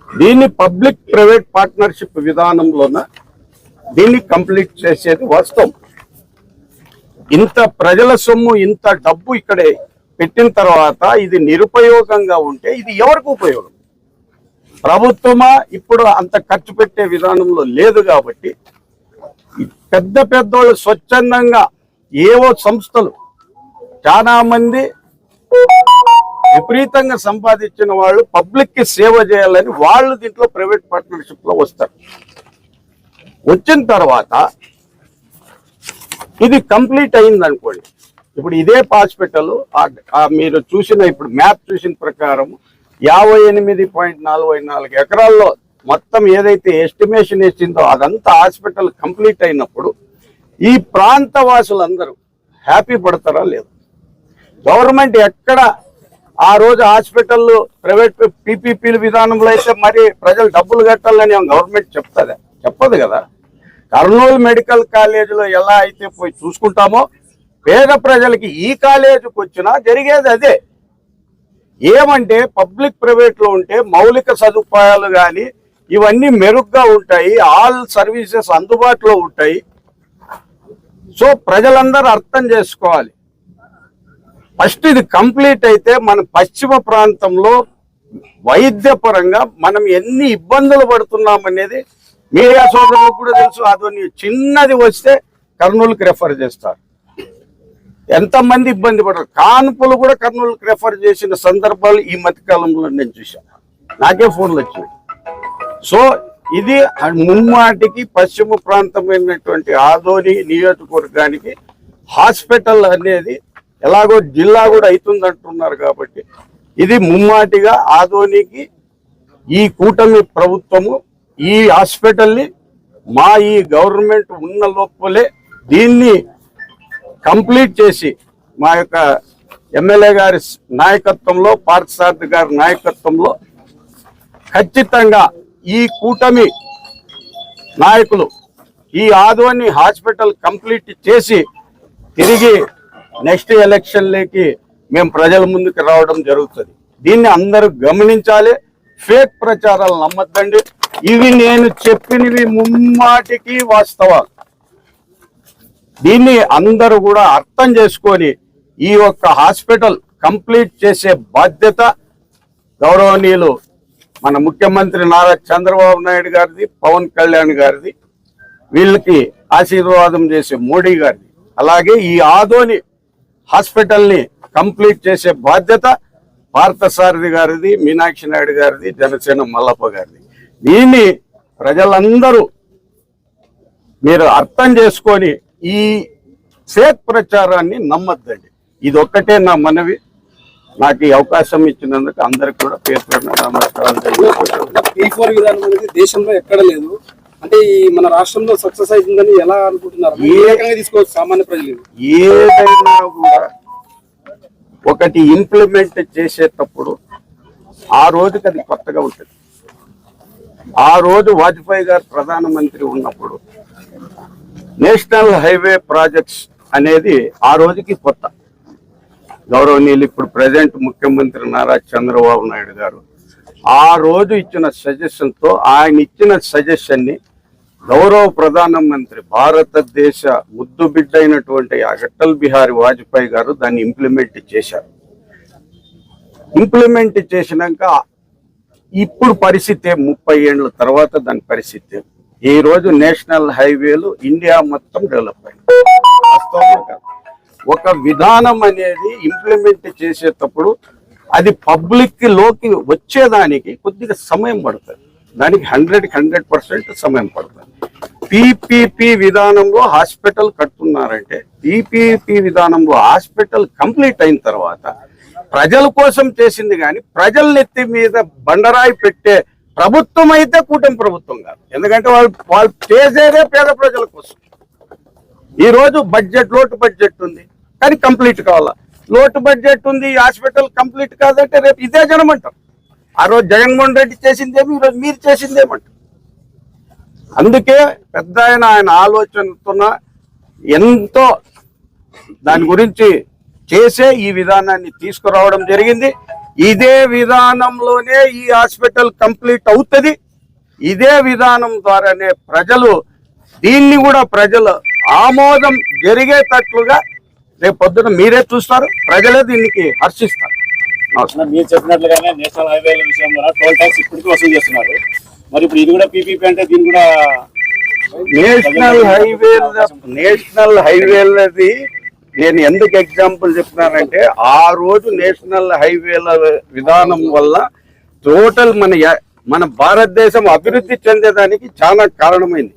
దీన్ని పబ్లిక్ ప్రైవేట్ పార్ట్నర్షిప్ విధానంలోన దీన్ని కంప్లీట్ చేసేది వాస్తవం. ఇంత ప్రజల సొమ్ము, ఇంత డబ్బు ఇక్కడే పెట్టిన తర్వాత ఇది నిరుపయోగంగా ఉంటే ఇది ఎవరికి ఉపయోగం? ప్రభుత్వమా ఇప్పుడు అంత ఖర్చు పెట్టే విధానంలో లేదు కాబట్టి పెద్ద పెద్దోళ్ళు స్వచ్ఛందంగా ఏవో సంస్థలు చాలా మంది విపరీతంగా సంపాదించిన వాళ్ళు పబ్లిక్ కి సేవ చేయాలని వాళ్ళు దీంట్లో ప్రైవేట్ పార్ట్నర్షిప్ లో వస్తారు. వచ్చిన తర్వాత ఇది కంప్లీట్ అయింది అనుకోండి. ఇప్పుడు ఇదే హాస్పిటల్ మీరు చూసిన ఇప్పుడు మ్యాప్ చూసిన ప్రకారం 58.44 ఎకరాల్లో మొత్తం ఏదైతే ఎస్టిమేషన్ వేసిందో అదంతా హాస్పిటల్ కంప్లీట్ అయినప్పుడు ఈ ప్రాంత వాసులందరూ హ్యాపీ పడతారా లేదు? గవర్నమెంట్ ఎక్కడ ఆ రోజు హాస్పిటల్ ప్రైవేట్ పీపీపీల విధానంలో అయితే మరి ప్రజలు డబ్బులు కట్టాలని గవర్నమెంట్ చెప్తుందా? చెప్పదు కదా. కర్నూలు మెడికల్ కాలేజీలో ఎలా అయితే పోయి చూసుకుంటామో పేద ప్రజలకి ఈ కాలేజీకి వచ్చినా జరిగేది అదే. ఏమంటే పబ్లిక్ ప్రైవేట్ లో ఉంటే మౌలిక సదుపాయాలు కానీ ఇవన్నీ మెరుగ్గా ఉంటాయి, ఆల్ సర్వీసెస్ అందుబాటులో ఉంటాయి. సో ప్రజలందరూ అర్థం చేసుకోవాలి. ఫస్ట్ ఇది కంప్లీట్ అయితే మన పశ్చిమ ప్రాంతంలో వైద్యపరంగా మనం ఎన్ని ఇబ్బందులు పడుతున్నాం అనేది మీడియా సోదరులకు కూడా తెలుసు. అదొని చిన్నది వస్తే కర్నూలుకి రెఫర్ చేస్తారు. ఎంతమంది ఇబ్బంది పడరు. కాన్పులు కూడా కర్నూలుకి రెఫర్ చేసిన సందర్భాలు ఈ మధ్యకాలంలో నేను చూశాను. నాకే ఫోన్లు వచ్చినాయి. సో ఇది ముమ్మాటికి పశ్చిమ ప్రాంతమైనటువంటి ఆదోని నియోజకవర్గానికి హాస్పిటల్ అనేది ఎలాగో జిల్లా కూడా అవుతుంది అంటున్నారు కాబట్టి ఇది ముమ్మాటిగా ఆదోనికి ఈ కూటమి ప్రభుత్వము ఈ హాస్పిటల్ని ఈ గవర్నమెంట్ ఉన్న లోపలే దీన్ని కంప్లీట్ చేసి మా యొక్క ఎమ్మెల్యే గారి నాయకత్వంలో, పార్థసారథి గారి నాయకత్వంలో ఖచ్చితంగా ఈ కూటమి నాయకులు ఈ ఆదోని హాస్పిటల్ కంప్లీట్ చేసి తిరిగి నెక్స్ట్ ఎలక్షన్లకి మేము ప్రజల ముందుకు రావడం జరుగుతుంది. దీన్ని అందరూ గమనించాలి. ఫేక్ ప్రచారాలు నమ్మద్దండి. ఇవి నేను చెప్పినవి ముమ్మాటికి వాస్తవాలు. దీన్ని అందరూ కూడా అర్థం చేసుకొని ఈ యొక్క హాస్పిటల్ కంప్లీట్ చేసే బాధ్యత గౌరవనీయులు మన ముఖ్యమంత్రి నారా చంద్రబాబు నాయుడు గారిది, పవన్ కళ్యాణ్ గారిది, వీళ్ళకి ఆశీర్వాదం చేసే మోడీ గారిది, అలాగే ఈ ఆదోని హాస్పిటల్ని కంప్లీట్ చేసే బాధ్యత పార్థసారథి గారిది, మీనాక్షి నాయుడు గారిది, జనసేన మల్లప్ప గారిది. దీన్ని ప్రజలందరూ మీరు అర్థం చేసుకొని ఈ ఫేక్ ప్రచారాన్ని నమ్మద్దండి. ఇది ఒక్కటే నా మనవి. నాకు ఈ అవకాశం ఇచ్చినందుకు అందరికి కూడా పేరు పేరున నమస్కారాలు తెలియజేస్తున్నాను. P4 విధానం అనేది దేశంలో ఎక్కడ లేదు అంటే ఈ మన రాష్ట్రంలో సక్సెస్ అవుతుందని ఎలా అనుకుంటున్నారు? ఏ రకంగా తీసుకోవచ్చు సామాన్య ప్రజలు? ఏదైనా కూడా ఒకటి ఇంప్లిమెంట్ చేసేటప్పుడు ఆ రోజుకి అది కొత్తగా ఉంటుంది. ఆ రోజు వాజ్పేయి గారు ప్రధానమంత్రి ఉన్నప్పుడు నేషనల్ హైవే ప్రాజెక్ట్స్ అనేది ఆ రోజుకి కొత్త. గౌరవనీయులు ఇప్పుడు ప్రజెంట్ ముఖ్యమంత్రి నారా చంద్రబాబు నాయుడు గారు ఆ రోజు ఇచ్చిన సజెషన్ తో ఆయన ఇచ్చిన సజెషన్ ని గౌరవ ప్రధానమంత్రి భారతదేశ ముద్దు బిడ్డ అయినటువంటి అటల్ బిహారీ వాజ్పేయి గారు దాన్ని ఇంప్లిమెంట్ చేశారు. ఇంప్లిమెంట్ చేసినాక ఇప్పుడు పరిస్థితి 30 ఏళ్ళ తర్వాత దాని పరిస్థితి ఈ రోజు నేషనల్ హైవేలు ఇండియా మొత్తం డెవలప్ అయింది. వాస్తవం కాదు. ఒక విధానం అనేది ఇంప్లిమెంట్ చేసేటప్పుడు అది పబ్లిక్ లోకి వచ్చేదానికి కొద్దిగా సమయం పడుతుంది. దానికి 100% సమయం పడుతుంది. పీపీపీ విధానంలో హాస్పిటల్ కడుతున్నారంటే పీపీపీ విధానంలో హాస్పిటల్ కంప్లీట్ అయిన తర్వాత ప్రజల కోసం చేసింది కానీ ప్రజల నెత్తి మీద బండరాయి పెట్టే ప్రభుత్వం అయితే కూటమి ప్రభుత్వం కాదు. ఎందుకంటే వాళ్ళు చేసేదే పేద ప్రజల కోసం. ఈ రోజు బడ్జెట్ లోటు బడ్జెట్ ఉంది కానీ కంప్లీట్ కావాలా, లోటు బడ్జెట్ ఉంది హాస్పిటల్ కంప్లీట్ కాదంటే రేపు ఇదే జనం అంటారు. ఆ రోజు జగన్మోహన్ రెడ్డి చేసిందేమి ఈరోజు మీరు చేసిందేమంటారు. అందుకే పెద్ద ఆయన ఆలోచనతో ఎంతో దాని గురించి చేసే ఈ విధానాన్ని తీసుకురావడం జరిగింది. ఇదే విధానంలోనే ఈ హాస్పిటల్ కంప్లీట్ అవుతుంది. ఇదే విధానం ద్వారానే దీన్ని కూడా ప్రజలు ఆమోదం జరిగేటట్లుగా రేపు పొద్దున మీరే చూస్తారు, ప్రజలే దీనికి హర్షిస్తారు. మీరు చెప్పినట్లుగానే నేషనల్ హైవేల విషయంలో టోల్ ట్యాక్స్ ఇప్పటికీ వసూలు చేస్తున్నారు. మరి ఇప్పుడు ఇది కూడా పీపీపీ అంటే దీన్ని కూడా నేషనల్ హైవేలది నేను ఎందుకు ఎగ్జాంపుల్ చెప్తున్నానంటే ఆ రోజు నేషనల్ హైవేల విధానం వల్ల టోటల్ మన భారతదేశం అభివృద్ధి చెందేదానికి చాలా కారణమైంది.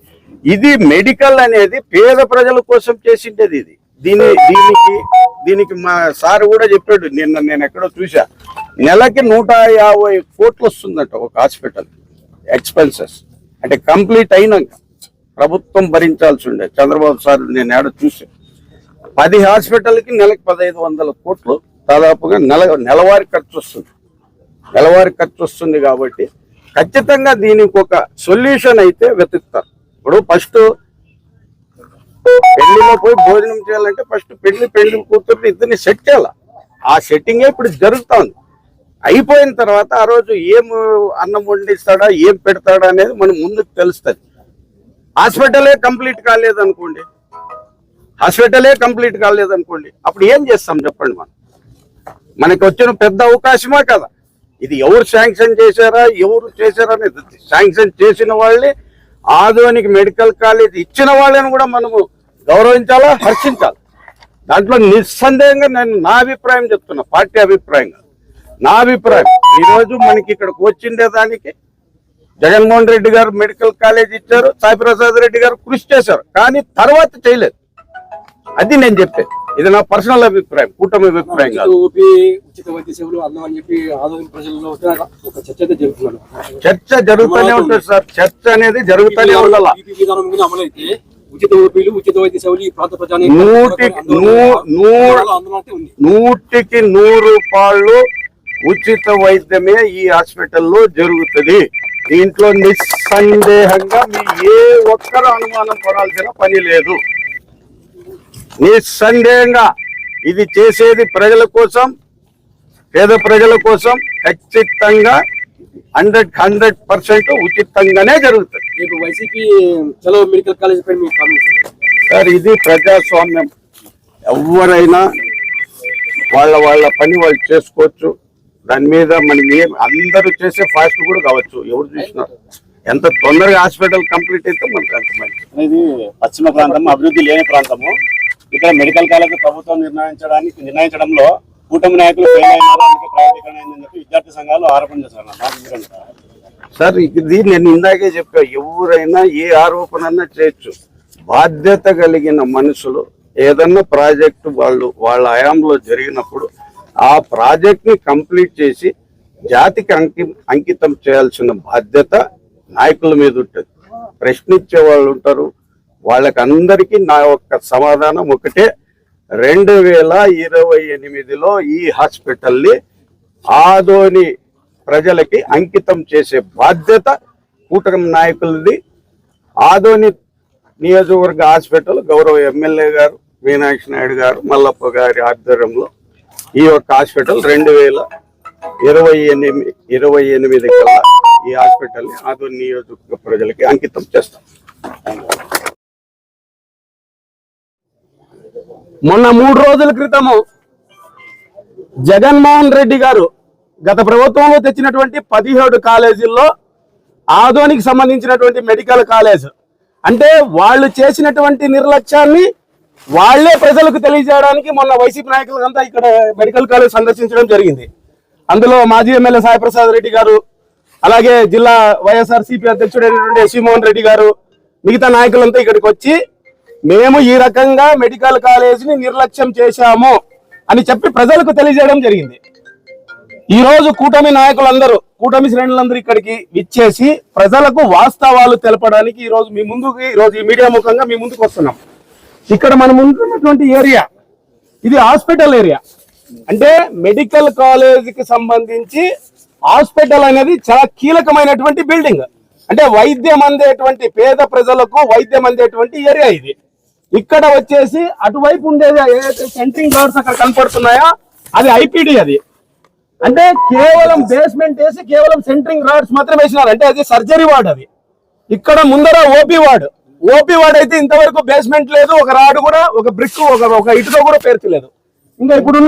ఇది మెడికల్ అనేది పేద ప్రజల కోసం చేసిండేది. దీనికి మా సార్ కూడా చెప్పాడు, నేను ఎక్కడో చూసా, నెలకి 150 కోట్లు వస్తుందట ఒక హాస్పిటల్ ఎక్స్పెన్సెస్. అంటే కంప్లీట్ అయినాక ప్రభుత్వం భరించాల్సి ఉండే. చంద్రబాబు సార్ నేను ఏడో చూసా 10 హాస్పిటల్కి నెలకి 1500 కోట్లు దాదాపుగా నెలవారీ ఖర్చు వస్తుంది. నెలవారీ ఖర్చు వస్తుంది కాబట్టి ఖచ్చితంగా దీనికి ఒక సొల్యూషన్ అయితే వెతుకుతారు. ఇప్పుడు ఫస్ట్ పెళ్లిలో పోయి భోజనం చేయాలంటే ఫస్ట్ పెళ్లి కూతుర్ని ఇద్దరిని సెట్ చేయాలి. ఆ సెట్టింగే ఇప్పుడు జరుగుతా ఉంది. అయిపోయిన తర్వాత ఆ రోజు ఏం అన్నం వండిస్తాడా ఏం పెడతాడా అనేది మనం ముందుకు తెలుస్తుంది. హాస్పిటలే కంప్లీట్ కాలేదనుకోండి అప్పుడు ఏం చేస్తాం చెప్పండి. మనకి వచ్చిన పెద్ద అవకాశమా కదా ఇది. ఎవరు శాంక్షన్ చేశారా అనేది శాంక్షన్ చేసిన వాళ్ళని ఆధునిక మెడికల్ కాలేజ్ ఇచ్చిన వాళ్ళని కూడా మనము గౌరవించాలా, హర్షించాలి. దాంట్లో నిస్సందేహంగా నేను నా అభిప్రాయం చెప్తున్నా, పార్టీ అభిప్రాయంగా నా అభిప్రాయం. ఈరోజు మనకి ఇక్కడికి వచ్చిండే దానికి జగన్మోహన్ రెడ్డి గారు మెడికల్ కాలేజ్ ఇచ్చారు, సాయి ప్రసాద్ రెడ్డి గారు కృషి చేశారు, కానీ తర్వాత చేయలేదు. అది నేను చెప్పేది. ఇది నా పర్సనల్ అభిప్రాయం, కూటమి అభిప్రాయం కాదు. ఉచిత వైద్య సేవలు అందమని చెప్పి ఆధునిక ప్రజల్లో ఒక చర్చ అయితే జరుగుతున్నారు. చర్చ జరుగుతూనే ఉంటుంది సార్. చర్చ అనేది జరుగుతూనే ఉండాలి. విధానం మీద అమలైతే ఉచిత ఓపీలు ఉచిత వైద్య సేవలు ఈ ప్రాంత ప్రజానికి 100కి 100 ఉచిత వైద్యమే ఈ హాస్పిటల్లో జరుగుతుంది. దీంట్లో నిస్సందేహంగా మీ ఏ ఒక్కరు అనుమానం పడాల్సిన పని లేదు. నిస్సందేహంగా ఇది చేసేది ప్రజల కోసం, పేద ప్రజల కోసం. ఖచ్చితంగా 100% ఉచితంగానే జరుగుతుంది. మీకు వైసీపీ చలో మెడికల్ కాలేజ్ పై మీ కామెంట్స్ సార్. ఇది ప్రజాస్వామ్యం. ఎవరైనా వాళ్ళ పని వాళ్ళు చేసుకోవచ్చు. దాని మీద మనం అందరూ చేసే ఫాస్ట్ కూడా కావచ్చు. ఎవరు చూసినా ఎంత తొందరగా హాస్పిటల్ కంప్లీట్ అయితే మనకు అంత మంచి. ఇది పశ్చిమ ప్రాంతం, అభివృద్ధి లేని ప్రాంతము. ఇక్కడ మెడికల్ కాలేజ్ ప్రభుత్వం నిర్ణయించడంలో కూటమి నాయకులు ఫెయిల్ అయినారు, అందుకే ప్రైవేటీకరణ అయిందని చెప్పి విద్యార్థి సంఘాలు ఆరోపణ చేశారు. సార్ ఇది నేను ఇందాకే చెప్పా, ఎవరైనా ఏ ఆరోపణ చేయొచ్చు. బాధ్యత కలిగిన మనుషులు ఏదన్నా ప్రాజెక్టు వాళ్ళ హయాంలో జరిగినప్పుడు ఆ ప్రాజెక్ట్ ని కంప్లీట్ చేసి జాతికి అంకితం చేయాల్సిన బాధ్యత నాయకుల మీద ఉంటుంది. ప్రశ్నించే వాళ్ళు ఉంటారు, వాళ్ళకి అందరికీ నా యొక్క సమాధానం ఒకటే, 2028లో ఈ హాస్పిటల్ని ఆదోని ప్రజలకి అంకితం చేసే బాధ్యత కూటమి నాయకులది. ఆదోని నియోజకవర్గ హాస్పిటల్ గౌరవ ఎమ్మెల్యే గారు మీనాక్షి నాయుడు గారు మల్లప్ప గారి ఆధ్వర్యంలో ఈ యొక్క హాస్పిటల్ 2028 కల్లా ఈ హాస్పిటల్ని ఆదోని నియోజకవర్గ ప్రజలకి అంకితం చేస్తాం. మొన్న 3 రోజుల క్రితము జగన్మోహన్ రెడ్డి గారు గత ప్రభుత్వంలో తెచ్చినటువంటి 17 కాలేజీల్లో ఆదోనికి సంబంధించినటువంటి మెడికల్ కాలేజ్ అంటే వాళ్ళు చేసినటువంటి నిర్లక్ష్యాన్ని వాళ్లే ప్రజలకు తెలియజేయడానికి మొన్న వైసీపీ నాయకులంతా ఇక్కడ మెడికల్ కాలేజ్ సందర్శించడం జరిగింది. అందులో మాజీ ఎమ్మెల్యే సాయిప్రసాద్ రెడ్డి గారు, అలాగే జిల్లా వైఎస్ఆర్సీపీ అధ్యక్షుడైనటువంటి ఎస్వి మోహన్ రెడ్డి గారు, మిగతా నాయకులంతా ఇక్కడికి వచ్చి మేము ఈ రకంగా మెడికల్ కాలేజీని నిర్లక్ష్యం చేశాము అని చెప్పి ప్రజలకు తెలియజేయడం జరిగింది. ఈ రోజు కూటమి నాయకులందరూ, కూటమి శ్రేణులందరూ ఇక్కడికి విచ్చేసి ప్రజలకు వాస్తవాలు తెలపడానికి ఈ రోజు ఈ మీడియా ముఖంగా మీ ముందుకు వస్తున్నాం. ఇక్కడ మనం ఉంటున్నటువంటి ఏరియా ఇది హాస్పిటల్ ఏరియా. అంటే మెడికల్ కాలేజీకి సంబంధించి హాస్పిటల్ అనేది చాలా కీలకమైనటువంటి బిల్డింగ్. అంటే వైద్యం అందేటువంటి పేద ప్రజలకు వైద్యం అందేటువంటి ఏరియా ఇది. ఇక్కడ వచ్చేసి అటువైపు ఉండేది ఏదైతే సెంట్రింగ్ రాడ్స్ అక్కడ కనపడుతున్నాయో అది ఐపీడీ. అది అంటే కేవలం బేస్మెంట్ వేసి కేవలం సెంట్రింగ్ రాడ్స్ మాత్రమే వేసినారు. అంటే అది సర్జరీ వార్డ్. అది ఇక్కడ ముందర ఓపీ వార్డ్ అయితే ఇంతవరకు బేస్మెంట్ లేదు, ఒక రాడ్ కూడా, ఒక బ్రిక్, ఒక ఇటుక కూడా పేర్చలేదు. ఇంకా ఇప్పుడు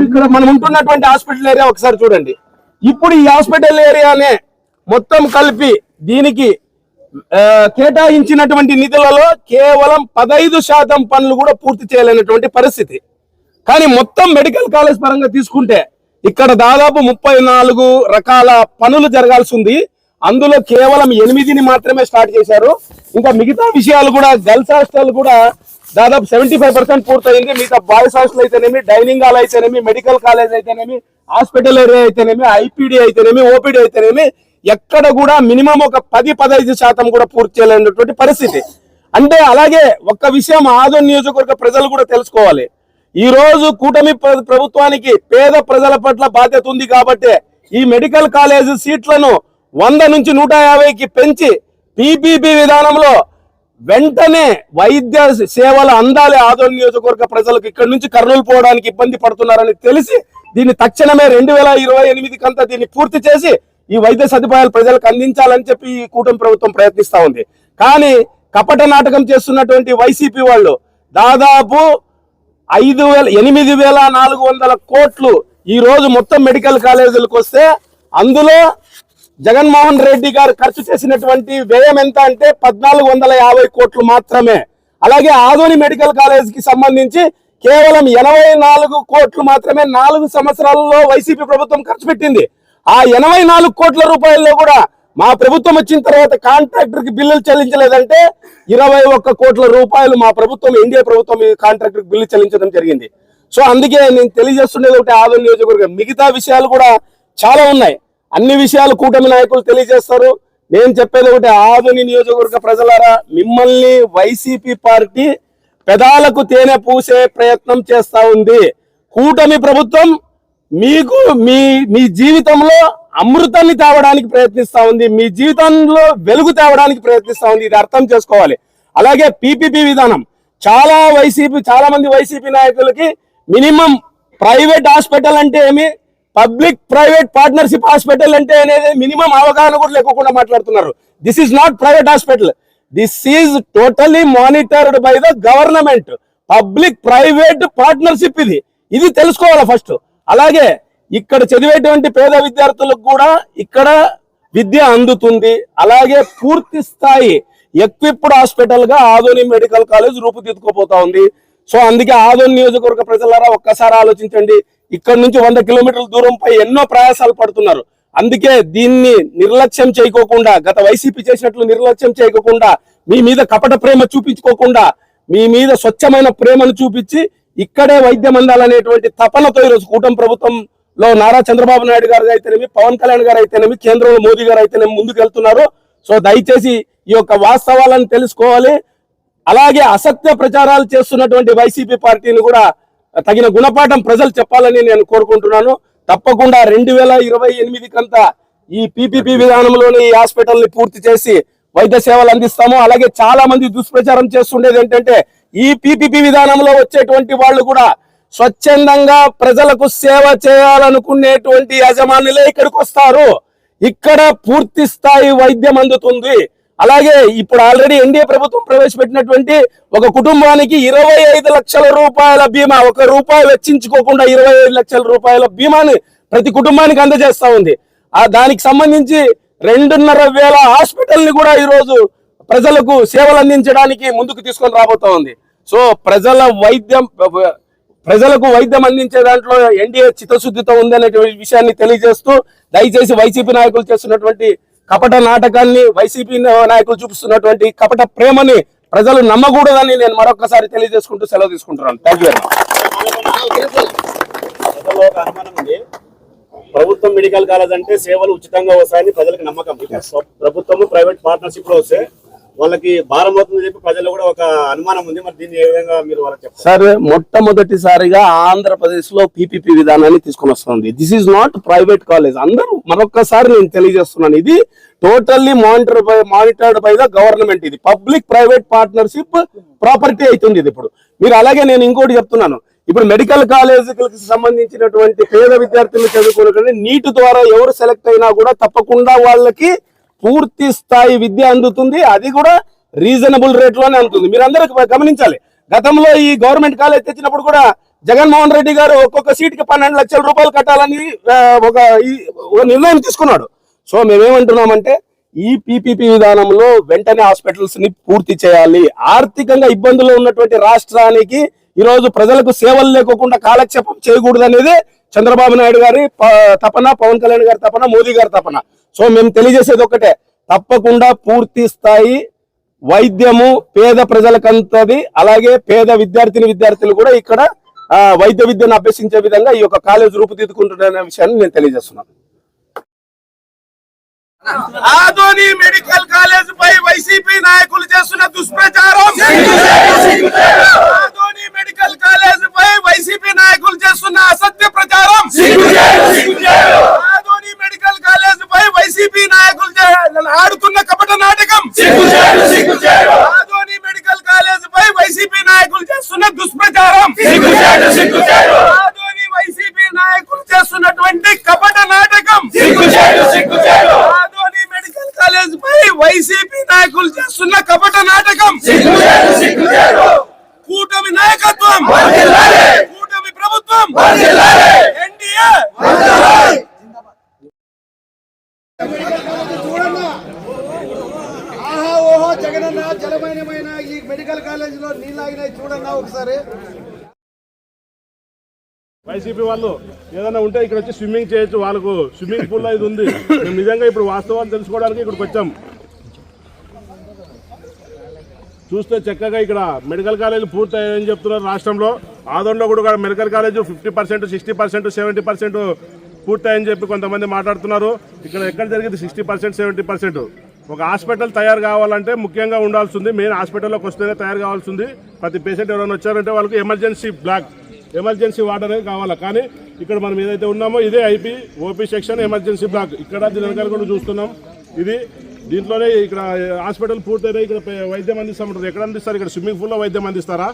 ఇక్కడ మనం ఉంటున్నటువంటి హాస్పిటల్ ఏరియా ఒకసారి చూడండి. ఇప్పుడు ఈ హాస్పిటల్ ఏరియానే మొత్తం కలిపి దీనికి కేటాయించినటువంటి నిధులలో కేవలం 15% పనులు కూడా పూర్తి చేయలేనటువంటి పరిస్థితి. కానీ మొత్తం మెడికల్ కాలేజ్ పరంగా తీసుకుంటే ఇక్కడ దాదాపు 34 రకాల పనులు జరగాల్సి ఉంది. అందులో కేవలం 8ని మాత్రమే స్టార్ట్ చేశారు. ఇంకా మిగతా విషయాలు కూడా గర్ల్స్ హాస్టల్ కూడా దాదాపు 75% పూర్తయింది. మిగతా బాయ్స్ హాస్టల్ అయితేనేమి, డైనింగ్ హాల్ అయితేనేమి, మెడికల్ కాలేజ్ అయితేనేమి, హాస్పిటల్ ఏరియా అయితేనేమి, ఐపీడీ అయితేనేమి, ఓపీడీ అయితేనేమి ఎక్కడ కూడా మినిమం ఒక 10-15% కూడా పూర్తి చేయలేనటువంటి పరిస్థితి. అంటే అలాగే ఒక్క విషయం ఆదోని నియోజకవర్గ ప్రజలు కూడా తెలుసుకోవాలి. ఈ రోజు కూటమి ప్రభుత్వానికి పేద ప్రజల పట్ల బాధ్యత ఉంది కాబట్టి ఈ మెడికల్ కాలేజ్ సీట్లను 100 నుంచి 150కి పెంచి పీపీపీ విధానంలో వెంటనే వైద్య సేవలు అందాలి ఆదోని నియోజకవర్గ ప్రజలకు. ఇక్కడ నుంచి కర్నూలు పోవడానికి ఇబ్బంది పడుతున్నారని తెలిసి దీన్ని తక్షణమే 2028 కంతా దీన్ని పూర్తి చేసి ఈ వైద్య సదుపాయాలు ప్రజలకు అందించాలని చెప్పి ఈ కూటమి ప్రభుత్వం ప్రయత్నిస్తా ఉంది. కానీ కపట నాటకం చేస్తున్నటువంటి వైసీపీ వాళ్ళు దాదాపు 8,400 కోట్లు ఈ రోజు మొత్తం మెడికల్ కాలేజీలకు వస్తే అందులో జగన్మోహన్ రెడ్డి గారు ఖర్చు చేసినటువంటి వ్యయం ఎంత అంటే 1,450 కోట్లు మాత్రమే. అలాగే ఆదోని మెడికల్ కాలేజ్ కి సంబంధించి కేవలం 84 కోట్లు మాత్రమే 4 సంవత్సరాలలో వైసీపీ ప్రభుత్వం ఖర్చు పెట్టింది. ఆ 84 కోట్ల రూపాయల్లో కూడా మా ప్రభుత్వం వచ్చిన తర్వాత కాంట్రాక్టర్ కి బిల్లులు చెల్లించలేదంటే 21 కోట్ల రూపాయలు మా ప్రభుత్వం, ఎన్డీఏ ప్రభుత్వం కాంట్రాక్టర్ బిల్లు చెల్లించడం జరిగింది. సో అందుకే నేను తెలియజేస్తుండేది ఒకటి, ఆదోని నియోజకవర్గం మిగతా విషయాలు కూడా చాలా ఉన్నాయి. అన్ని విషయాలు కూటమి నాయకులు తెలియజేస్తారు. నేను చెప్పేది ఒకటి, ఆదోని నియోజకవర్గ ప్రజలారా, మిమ్మల్ని వైసీపీ పార్టీ పెదాలకు తేనె పూసే ప్రయత్నం చేస్తా ఉంది. కూటమి ప్రభుత్వం మీకు మీ జీవితంలో అమృతాన్ని తేవడానికి ప్రయత్నిస్తా ఉంది, మీ జీవితంలో వెలుగు తేవడానికి ప్రయత్నిస్తా ఉంది. ఇది అర్థం చేసుకోవాలి. అలాగే పీపీపీ విధానం చాలా మంది వైసీపీ నాయకులకి మినిమం ప్రైవేట్ హాస్పిటల్ అంటే ఏమి, పబ్లిక్ ప్రైవేట్ పార్ట్నర్షిప్ హాస్పిటల్ అంటే అనేది మినిమం అవగాహన కూడా లేకుండా మాట్లాడుతున్నారు. This is not private hospital, this is totally monitored by the government. Public private partnership ఇది తెలుసుకోవాలి ఫస్ట్. అలాగే ఇక్కడ చదివేటువంటి పేద విద్యార్థులకు కూడా ఇక్కడ విద్య అందుతుంది. అలాగే పూర్తి స్థాయి ఎక్విప్డ్ హాస్పిటల్ గా ఆదోని మెడికల్ కాలేజ్ రూపుదిద్దుకోపోతా ఉంది. సో అందుకే ఆదోని నియోజకవర్గ ప్రజలారా ఒక్కసారి ఆలోచించండి. ఇక్కడ నుంచి 100 కిలోమీటర్ల దూరంపై ఎన్నో ప్రయాసాలు పడుతున్నారు. అందుకే దీన్ని నిర్లక్ష్యం చేయకోకుండా, గత వైసీపీ చేసినట్లు నిర్లక్ష్యం చేయకోకుండా, మీ మీద కపట ప్రేమ చూపించుకోకుండా, మీ మీద స్వచ్ఛమైన ప్రేమను చూపించి ఇక్కడే వైద్యం అందాలనేటువంటి తపనతో ఈరోజు కూటమి ప్రభుత్వంలో నారా చంద్రబాబు నాయుడు గారు అయితేనేమి, పవన్ కళ్యాణ్ గారు అయితేనేమి, కేంద్రంలో మోదీ గారు అయితేనేమి ముందుకు వెళ్తున్నారు. సో దయచేసి ఈ యొక్క వాస్తవాలను తెలుసుకోవాలి. అలాగే అసత్య ప్రచారాలు చేస్తున్నటువంటి వైసీపీ పార్టీని కూడా తగిన గుణపాఠం ప్రజలు చెప్పాలని నేను కోరుకుంటున్నాను. తప్పకుండా 2028 కంతా ఈ పీపీపీ విధానంలోనే ఈ హాస్పిటల్ ని పూర్తి చేసి వైద్య సేవలు అందిస్తాము. అలాగే చాలా మంది దుష్ప్రచారం చేస్తుండేది ఏంటంటే ఈ పీపీపీ విధానంలో వచ్చేటువంటి వాళ్ళు కూడా స్వచ్ఛందంగా ప్రజలకు సేవ చేయాలనుకునేటువంటి యజమానులే ఇక్కడికి వస్తారు. ఇక్కడ పూర్తి స్థాయి వైద్యం అందుతుంది. అలాగే ఇప్పుడు ఆల్రెడీ ఎన్డీఏ ప్రభుత్వం ప్రవేశపెట్టినటువంటి ఒక కుటుంబానికి 25 లక్షల రూపాయల బీమా, 1 రూపాయి వెచ్చించుకోకుండా 25 లక్షల రూపాయల బీమాని ప్రతి కుటుంబానికి అందజేస్తా ఉంది. దానికి సంబంధించి 2,500 హాస్పిటల్ ని కూడా ఈరోజు ప్రజలకు సేవలు అందించడానికి ముందుకు తీసుకొని రాబోతా ఉంది. సో ప్రజలకు వైద్యం అందించే దాంట్లో ఎన్డీఏ చిత్తశుద్ధితో ఉందనే విషయాన్ని తెలియజేస్తూ, దయచేసి వైసీపీ నాయకులు చేస్తున్నటువంటి కపట నాటకాన్ని, వైసీపీ నాయకులు చూపిస్తున్నటువంటి కపట ప్రేమని ప్రజలు నమ్మకూడదని నేను మరొకసారి తెలియజేసుకుంటూ సెలవు తీసుకుంటున్నాను. Thank you. ప్రభుత్వం మెడికల్ కాలేజ్ అంటే సేవలు ఉచితంగా వస్తాయని ప్రజలకు నమ్మకం. ప్రభుత్వం ప్రైవేట్ పార్ట్నర్షిప్ లో వస్తే వాళ్ళకి భారం అవుతుందని చెప్పి ప్రజల్లో కూడా ఒక అనుమానం ఉంది. మరి దీన్ని ఏ విధంగా మీరు వాళ్ళకి చెప్తారు? సార్, మొట్టమొదటిసారిగా ఆంధ్రప్రదేశ్ లో పీపీపీ విధానాన్ని తీసుకొని వస్తుంది. This is not private college. అందరూ మరొకసారి నేను తెలియజేస్తున్నాను, ఇది totally monitored by the government. ఇది పబ్లిక్ ప్రైవేట్ పార్ట్నర్షిప్ ప్రాపర్టీ అవుతుంది ఇది. ఇప్పుడు మీరు అలాగే నేను ఇంకోటి చెప్తున్నాను, ఇప్పుడు మెడికల్ కాలేజీలకు సంబంధించినటువంటి పేద విద్యార్థులు చదువుకోవడానికి నీట్ ద్వారా ఎవరు సెలెక్ట్ అయినా కూడా తప్పకుండా వాళ్ళకి పూర్తి స్థాయి విద్య అందుతుంది. అది కూడా రీజనబుల్ రేట్ లోనే అందుతుంది. మీరు అందరూ గమనించాలి, గతంలో ఈ గవర్నమెంట్ కాలేజ్ తెచ్చినప్పుడు కూడా జగన్మోహన్ రెడ్డి గారు ఒక్కొక్క సీట్కి 12 లక్షల రూపాయలు కట్టాలని ఒక నిర్ణయం తీసుకున్నాడు. సో మేమేమంటున్నామంటే ఈ పీపీపీ విధానంలో వెంటనే హాస్పిటల్స్ ని పూర్తి చేయాలి. ఆర్థికంగా ఇబ్బందులు ఉన్నటువంటి రాష్ట్రానికి ఈరోజు ప్రజలకు సేవలు లేకోకుండా కాలక్షేపం చేయకూడదు అనేది చంద్రబాబు నాయుడు గారి తపన, పవన్ కళ్యాణ్ గారి తపన, మోదీ గారి తపన. సో మేము తెలియజేసేది ఒకటే, తప్పకుండా పూర్తి స్థాయి వైద్యము పేద ప్రజలకంతది. అలాగే పేద విద్యార్థులు కూడా ఇక్కడ వైద్య విద్యను అభ్యసించే విధంగా ఈ యొక్క కాలేజ్ రూపుదిద్దుకుంటున్న విషయాన్ని నేను తెలియజేస్తున్నాను. ఆదోని మెడికల్ కాలేజ్ పై వైసీపీ నాయకులు చేస్తున్న దుష్ప్రచారం, ఆదోని మెడికల్ కాలేజ్ పై వైసీపీ నాయకులు చేస్తున్న అసత్య ప్రచారం, ఆదోని మెడికల్ కాలేజ్ పై వైసీపీ నాయకులు ఆడుతున్న కపట నాటకం, ఆదోని మెడికల్ కాలేజ్ పై వైసీపీ నాయకులు చేస్తున్న దుష్ప్రచారం, ఆదోని వైసీపీ నాయకులు చేస్తున్నటువంటి కపట నాటకం, ఆదోని మెడికల్ కాలేజ్ పై వైసీపీ నాయకులు చేస్తున్న కపట నాటకం. కూటమి నాయకత్వం, కూటమి ప్రభుత్వం, ఎన్డీఏ ఆహా ఓహో జగనన్న జలమయమైన ఈ మెడికల్ కాలేజ్ లో నీళ్ళాగినాయి చూడన్నా ఒకసారి. వైసీపీ వాళ్ళు ఏదైనా ఉంటే ఇక్కడ వచ్చి స్విమ్మింగ్ చేయొచ్చు, వాళ్ళకు స్విమ్మింగ్ పూల్ ఇది ఉంది. మేము నిజంగా ఇప్పుడు వాస్తవాలు తెలుసుకోవడానికి ఇక్కడికి వచ్చాం. చూస్తే చక్కగా ఇక్కడ మెడికల్ కాలేజ్ పూర్తయ్యాయని చెప్తున్నారు రాష్ట్రంలో. ఆదోన్లో కూడా మెడికల్ కాలేజ్ 50%, 60%, 70% పూర్తయ్యని చెప్పి కొంతమంది మాట్లాడుతున్నారు. ఇక్కడ ఎక్కడ జరిగింది 60%, 70%. ఒక హాస్పిటల్ తయారు కావాలంటే ముఖ్యంగా ఉండాల్సింది, మెయిన్ హాస్పిటల్లోకి వస్తేనే తయారు కావాల్సింది. ప్రతి పేషెంట్ ఎవరైనా వచ్చారంటే వాళ్ళకి ఎమర్జెన్సీ వార్డ్ అనేది కావాలా. కానీ ఇక్కడ మనం ఏదైతే ఉన్నామో ఇదే IP OP section emergency block. ఇక్కడ దీని వెనకాల కూడా చూస్తున్నాం. ఇది దీంట్లోనే ఇక్కడ హాస్పిటల్ పూర్తయినా ఇక్కడ వైద్యం అందిస్తామంటారు. ఎక్కడ అందిస్తారు? ఇక్కడ స్విమ్మింగ్ పూల్లో వైద్యం అందిస్తారా?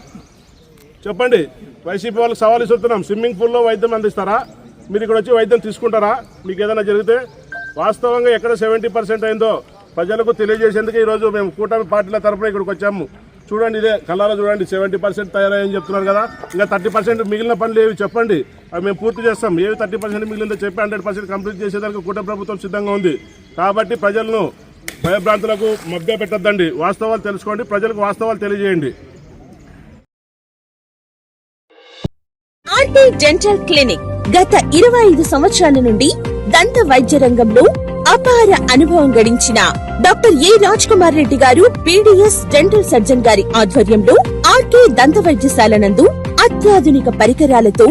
చెప్పండి. వైసీపీ వాళ్ళకి సవాల్ ఇస్తున్నాం, స్విమ్మింగ్ పూల్లో వైద్యం అందిస్తారా? మీరు ఇక్కడ వచ్చి వైద్యం తీసుకుంటారా? మీకు ఏదైనా జరిగితే వాస్తవంగా ఎక్కడ 70% అయిందో ప్రజలకు తెలియజేసేందుకు ఈరోజు మేము కూటమి పార్టీల తరఫున ఇక్కడికి వచ్చాము. చూడండి, ఇదే కళ్ళారా చూడండి, 70% తయారయ్యని చెప్తున్నారు కదా. ఇంకా 30% మిగిలిన పనులు ఏవి చెప్పండి, అవి మేము పూర్తి చేస్తాం. ఏవి 30% మిగిలిందో చెప్పి 100% కంప్లీట్ చేసేదానికి కూటమి ప్రభుత్వం సిద్ధంగా ఉంది. కాబట్టి ప్రజలను భయభ్రాంతులకు మభ్య పెట్టద్దండి, వాస్తవాలు తెలుసుకోండి, ప్రజలకు వాస్తవాలు తెలియజేయండి. ఆర్టీ డెంటల్ క్లినిక్ గత 25 సంవత్సరాల నుండి దంత వైద్య రంగంలో అపార అనుభవం గడించిన డాక్టర్ ఏ రాజ్ కుమార్ రెడ్డి గారు పీడీఎస్ డెంటల్ సర్జన్ గారి ఆధ్వర్యంలో ఆర్కే దంత వైద్యశాల నందు అత్యాధునిక పరికరాలతో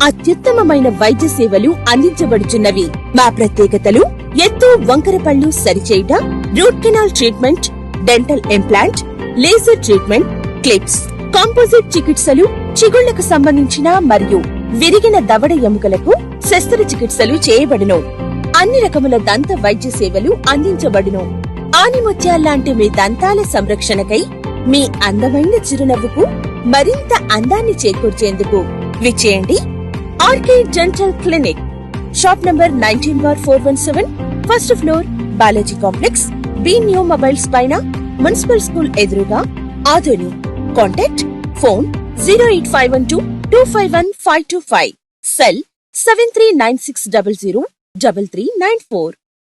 అత్యుత్తమమైన వైద్య సేవలు అందించబడుచున్నవి. మా ప్రత్యేకతలు ఎత్తు వంకర పళ్ళు సరిచేయుట, root canal treatment, dental implant, laser treatment, clips, composite చికిత్సలు, చిగుళ్లకు సంబంధించిన మరియు విరిగిన దవడ ఎముకలకు శస్త్రచికిత్సలు చేయబడును. అన్ని రకముల దంత వైద్య సేవలు అందించబడును. ఆనిముత్యాల్లాంటి మీ దంతాల సంరక్షణకై మీ అందమైన చిరునవ్వుకు మరింత అందాన్ని చేకూర్చేందుకు విచ్చేయండి RK dental clinic, shop number 19/417, first floor, Balaji complex, B new mobiles పైన, మున్సిపల్ స్కూల్ ఎదురుగా, ఆదోని. Contact phone 08512251525, cell 7396003394.